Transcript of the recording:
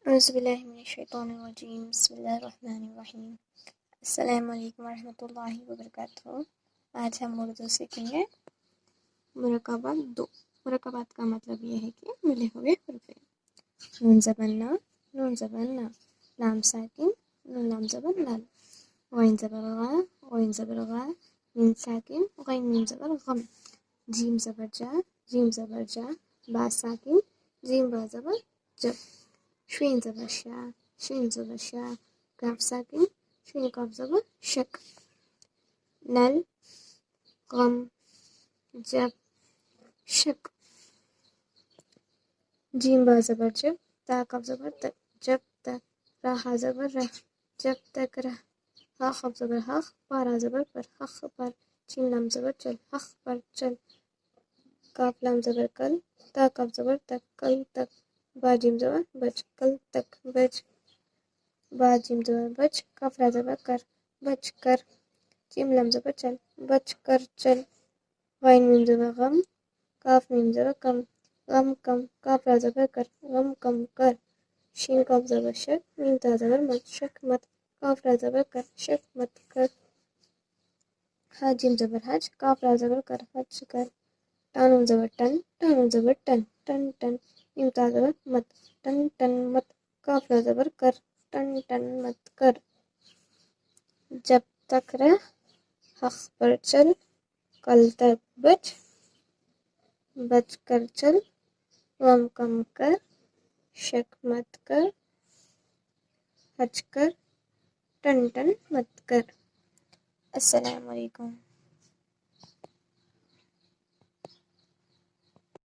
اعوذ باللہ من الشیطان الرجیم بسم اللہ الرحمن الرحیم السلام علیکم ورحمۃ اللہ وبرکاتہ۔ آج ہم اردو سیکھیں گے مرکبات 2۔ مرکبات کا مطلب یہ ہے کہ ملے ہوئے حروف۔ نون زبر نا، نون زبر نا، لام ساکن، نون لام زبر لال، غین زبر غا، غین زبر غا، میم ساکن، غین میم زبر غم، جیم زبر جا، جیم زبر جا، با ساکن، جیم با زبر جب، شین زبر شا، شین زبر شا، کاف ساکن، شین کاف زبر شک، نل، غم، جب، شک، جیم با زبر جب، تا کاف زبر تک، جب تک، را ہا زبر رہ، جب تک رہ، ہا خف زبر حق، پارا زبر پر، حق پر، چین لام زبر چل، حق پر چل، کاف لام زبر کل، تا کاف زبر تک، کل تک، با جیم زبر بچ، کل تک بچ، با جیم زبر بچ، کاف را زبر کر، بچ کر، جیم لام زبر چل، بچ کر چل، غین میم زبر غم، کاف میم زبر کم، غم کم، کاف را زبر کر، غم کم کر، شین کاف زبر شک، میم تا زبر مت، شک مت، کاف را زبر کر، شک مت کر، ہا جیم زبر حج، کاف را زبر کر، حج کر، ٹانون زبر ٹن، ٹانون زبر ٹن، ٹن ٹن، میم تا زبر مت، ٹن ٹن مت، کاف را زبر کر، ٹن ٹن مت کر، جب تک رہ، حق پر چل، کل تک بچ، بچ کر چل، غم کم کر، شک مت کر، حج کر، ٹن ٹن مت کر۔ السلام علیکم۔